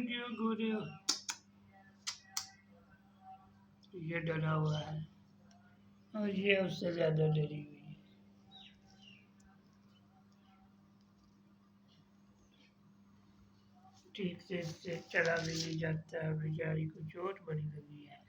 क्यों घूर रहे हो? ये डरा हुआ है और ये उससे ज्यादा डरी हुई है। ठीक से इससे चला भी नहीं जाता है, बेचारी को चोट बड़ी लगी है।